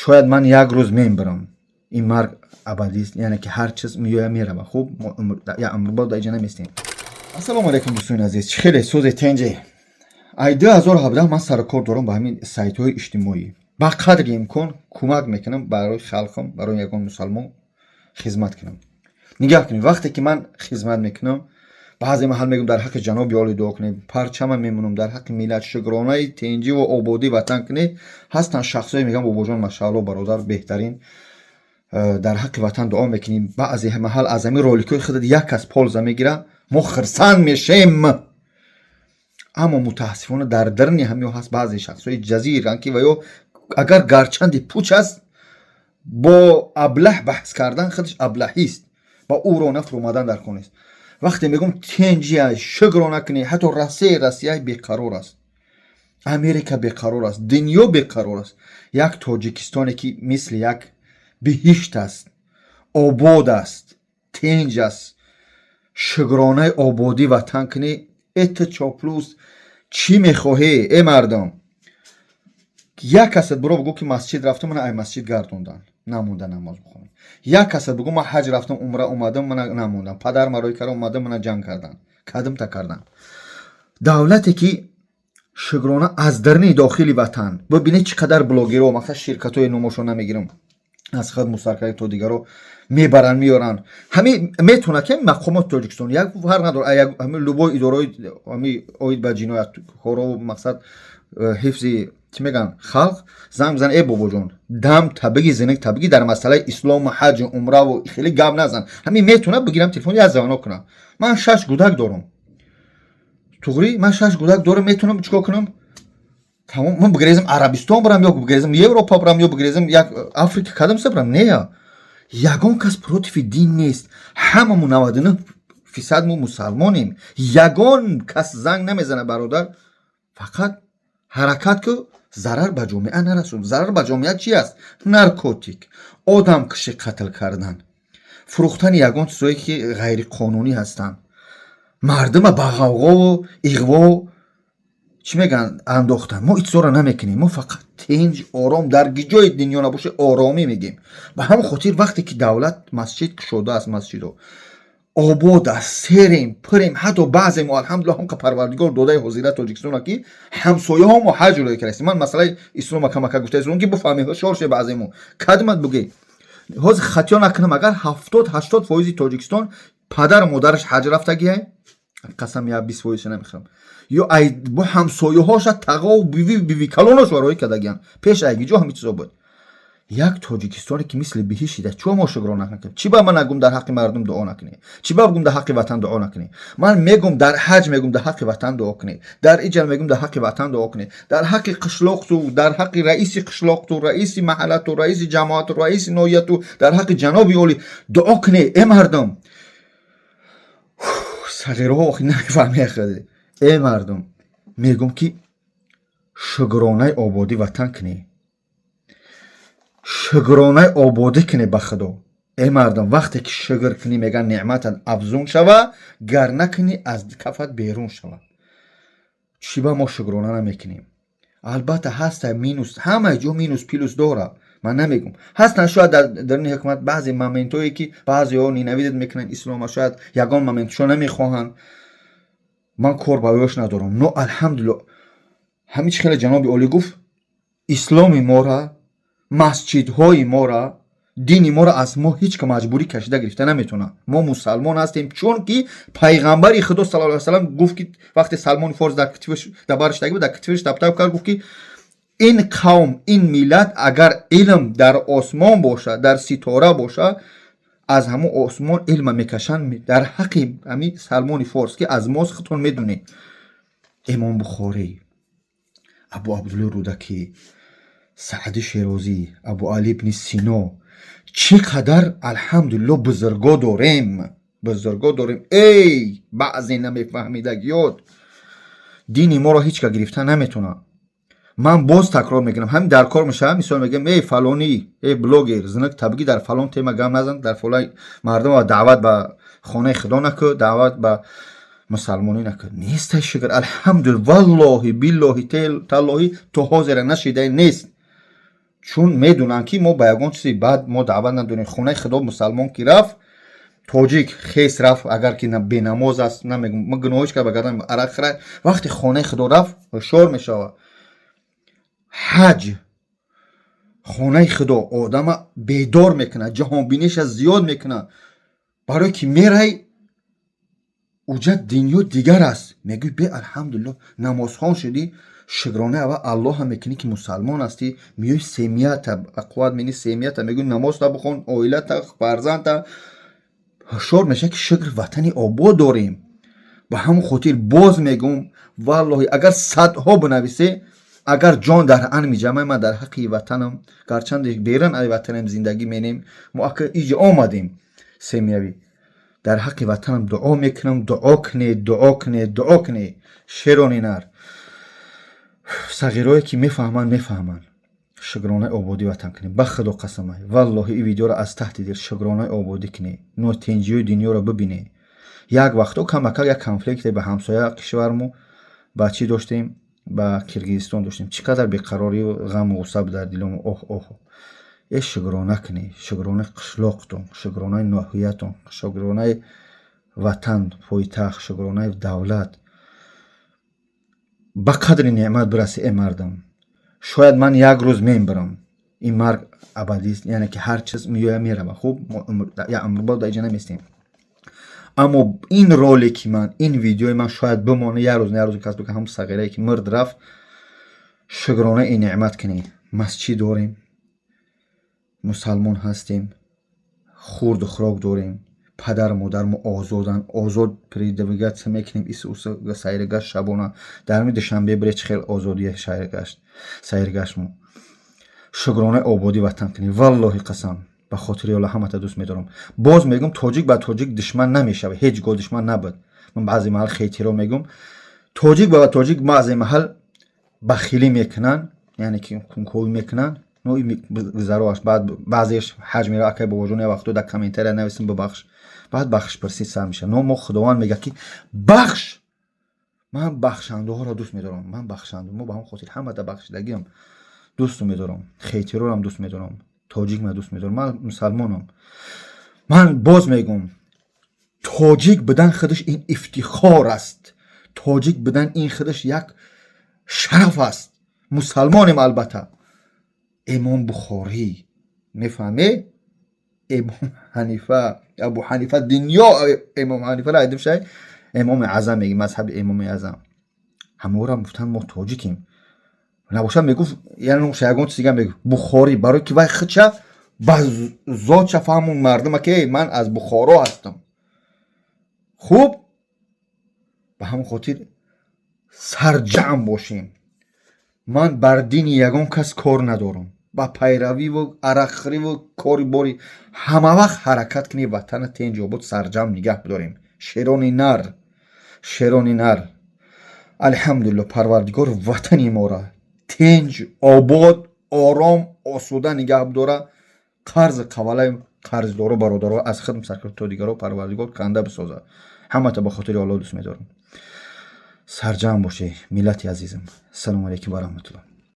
شاید من یک روز میمیرم، این مرگ ابدی است، یعنی که هر چیز میوه میره. خوب یا امر با در جنم استیم. السلام علیکم دوستان عزیز، خیلی سوز تنجه ای 2017 من سر کار دارم با همین سایت های اجتماعی. با قدر امکان کمک میکنم برای خلقم، برای یگان مسلمان خدمت کنم. نگاه کنید وقتی که من خدمت میکنم بعضی محل میگم در حق جناب عالی دعا کنید، پرچم میمونم در حق ملت شکرانه تنجی و آبادی وطن کنید. هستن شخصایی میگم بابا جان ماشاءالله برادر بهترین در حق وطن دعا میکنیم. بعضی محل از همین رولیکوی خود یک از پول میگیره ما خرسان میشیم. اما متاسفانه در درنی همیو هست بعضی شخصای جزیرن که و یا اگر گرچند پوچ است با ابله بحث کردن خودش ابلهی است، با او رو نفر اومدن در خونه است. وقتی میگم تنجی شکر نکنی، حتی روسیه بیقرار است، امریکا بیقرار است، دنیا بیقرار است. یک تاجیکستانی که مثل یک بهشت است، آباد است، تنج است، شکرانه آبادی وطن کنی. ات چاپلوس چی میخواهی ای مردم؟ یک کس برو بگو که مسجد رفتم من ای مسجد گردوندن نموندن نماز بخونم. یک کس بگو من حج رفتم عمره اومدم من نموندم. پدر مرای کرد اومدم من جنگ کردن کدم تا کردن. دولتی که شکرانه از درنی داخلی وطن ببینید چقدر بلاگرها مثلا شرکت های نماشو نمیگیرم از خود مستقل تو دیگر رو میبرن میارن. همین میتونه که مقامات تاجیکستان یک فرق نداره، همین لوبو اداره همین اوید با جنایت خورو مقصد حفظ چی میگن خلق زنگ بزن ای بابا جان دم تبگی زنگ تبگی در مسئله اسلام و حج و عمره و خیلی گپ نزن. همین میتونه بگیرم تلفن از زبانا کنم. من 6 کودک دارم توغری، من 6 کودک دارم. میتونم چیکار کنم؟ تمام من بگریزم عربستان برم یا بگریزم اروپا برم یا بگریزم یک آفریقا کدام سه برم؟ نه، یگان کس پروتیف دین نیست. هممون 99% ما مسلمانیم. یگان کس زنگ نمیزنه برادر، فقط حرکت که ضرر به جامعه نرسون. ضرر به جامعه چی است؟ نارکوتیک، آدم کشی، قتل کردن، فروختن یگان چیزایی که غیر قانونی هستن، مردم به غوغا و اغوا چی میگن انداختن. ما ایت را نمیکنیم، ما فقط تنج آرام در جای دنیا نباشه آرامی میگیم. به هم خاطر وقتی که دولت مسجد شده است، مسجد رو آباد است، سریم پریم، حتی بعضی ما الحمدلله هم که پروردگار داده حضرت تاجیکستان که همسایه ها ما حج رو کردیم. من مثلا اسلام کمک گفته اسلام که بفهمید شورش بعضی ما خدمت بگی حاضر خطیا نکنم اگر 70-80% تاجیکستان پدر و مادرش حج رفتگیه، قسم یا 20% نمیخوام، یا ای با همسایه هاش تقا و بیوی کلونش ورای کدگیان پیش ایگی جو همین چیزا بود. یک تاجیکستانی که مثل بهشت ده چه ما شکر نکنیم؟ چی با من نگم در حق مردم دعا نکنی؟ چی با بگم در حق وطن دعا نکنی؟ من میگم در حج میگم در حق وطن دعا کنی، در اجل میگم در حق وطن دعا کنی، در حق قشلاق تو، در حق رئیس قشلاق تو، رئیس محله تو، رئیس جماعت، رئیس نویت تو، در حق جناب عالی دعا کنی. ای مردم صغیرها وقتی نمیفهمی خیلی. ای مردم میگم که شکرانه آبادی وطن کنی، شکرانه آبادی کنی به خدا. ای مردم وقتی که شکر کنی میگن نعمت افزون شوه، گر نکنی از کفت بیرون شوه. چی با ما شکرانه نمیکنیم؟ البته هست مینوس، همه جو مینوس پیلوس داره، من نمیگم هستن. شاید در این حکومت بعضی مومنتایی که بعضی ها نینویدت میکنن اسلام، شاید یگان مومنتشو نمیخواهن، من کار باویش ندارم. نو الحمدلله همین خیلی جناب عالی گفت اسلام ما را، مسجدهای ما را، دین ما را از ما هیچ که مجبوری کشیده گرفته نمیتونه. ما مسلمان هستیم چون که پیغمبر خدا صلی الله علیه و سلم گفت که وقتی سلمان فارس در کتفش دبرش تگی در کتفش تپ کرد، گفت که این قوم این ملت اگر علم در آسمان باشه، در ستاره باشه، از همون آسمان علم میکشن. در حق همین سلمان فارس که از ماست خودتون میدونی. امام بخاری، ابو عبدالله رودکی، سعد شیرازی، ابو علی ابن سینا، چقدر الحمدلله بزرگا داریم، بزرگا داریم. ای بعضی نمیفهمیدگیات دین ما را هیچ که گرفته نمیتونه. من باز تکرار میکنم، همین در کار میشه مثلا میگم ای فلانی، ای بلوگر زنک تبگی در فلان تیمه گم نزن، در فلان مردم و دعوت به خانه خدا نکن، دعوت به مسلمانی نکن. نیست شکر الحمدلله والله بالله تالله تو حاضر نشیده نیست. چون میدونن که ما با یگان چیزی بعد ما دعوت نداریم. خونه خدا مسلمان کی رفت توجیک خیس رفت اگر که به نماز است نمیگم ما گناهش که بگردن عرق خره وقتی خونه خدا رفت شور میشوه. حج خونه خدا آدم بیدار میکنه جهان بینیش زیاد میکنه برای که میره اوجا دنیا دیگر است میگوی به الحمدلله نماز خوان شدی شکرانه اول الله هم میکنی که مسلمان هستی میوی سیمیت اقواد منی سیمیت میگوی نماز تا بخون اویلت فرزند تا شور میشه که شکر وطنی آباد داریم. به همون خاطر باز میگم والله اگر صدها بنویسه اگر جان در ان میجمه من در حق وطنم گرچند بیرون از وطنم زندگی مینیم ما اگر اینجا آمدیم سیمیوی در حق وطنم دعا میکنم دعا کنه شیرانی نر صغیرایی که میفهمن شکرانه آبادی وطن کنیم به خدا قسمه والله این ویدیو را از تحت دل شکرانه آبادی کنی نو تنجی دنیا را ببینی. یک وقتا کمکل یک کنفلیکت به همسایه کشورمو با چی داشتیم با کرگیزستان داشتیم چقدر بیقراری و غم و غصه در دلم اوه ای شکرانه کنی شکرانه قشلاقتون شکرانه ناحیتون شکرانه وطن پایتخت شکرانه دولت به قدر نعمت برسی ای مردم. شاید من یک روز میبرم این مرگ ابدی است یعنی که هر چیز میره خوب یا عمر بعد اینجا نمیستیم اما این رولی که من این ویدیوی من شاید بمانه یک روز کسب که هم صغیره که مرد رفت شکرانه این نعمت کنی مسجد داریم مسلمان هستیم خورد و خوراک داریم پدر مادر ما آزاد پریدویگت میکنیم ایسوس سیرگشت شبانه در می دوشنبه برای خیلی آزادی سیرگشت ما شکرانه آبادی وطن کنی والله قسم به خاطر الله همت دوست میدارم. باز میگم تاجیک با تاجیک دشمن نمیشه هیچ گل دشمن نبود. من بعضی محل خیلی رو میگم تاجیک با تاجیک بعضی محل بخیلی میکنن یعنی که کنکوی میکنن نوعی گذراش بعد بعضیش حجم را که با وجود وقتو در کامنتر نویسیم ببخش بعد بخش پرسی سر میشه. نو ما خداوند میگه که بخش من بخشنده ها را دوست میدارم من بخشنده ما با هم خاطر همه تا بخشیدگیم دوست میدارم خیلی رو هم دوست میدارم تاجیک من دوست میدارم من مسلمانم. من باز میگم تاجیک بدن خودش این افتخار است تاجیک بدن این خودش یک شرف است مسلمانم. البته امام بخاری میفهمه امام حنیفه ابو حنیفه دنیا امام حنیفه را ایدم شای امام اعظم میگه مذهب امام اعظم همه را گفتن ما تاجیکیم نباشه میگفت یعنی شایگان چیزی میگه بخاری برای که وای خچه باز زاد فهمون مردم که من از بخارا هستم خوب به همون خاطر سرجم باشیم. من بر دین یگان کس کار ندارم با پیروی و عرقخوری و کاری باری همه وقت حرکت کنی وطن تنج آباد سرجم نگه بداریم. شیرانی نر الحمدلله پروردگار وطنی ما را تنج آباد آرام آسوده نگه بداره. قرض قوله قرض داره برادرها از خدم سرکرد تا دیگر پروردگار کنده بسازه. همه تا به خاطر الله دوست میدارم. سرجم باشه ملت عزیزم. سلام علیکم و رحمت الله.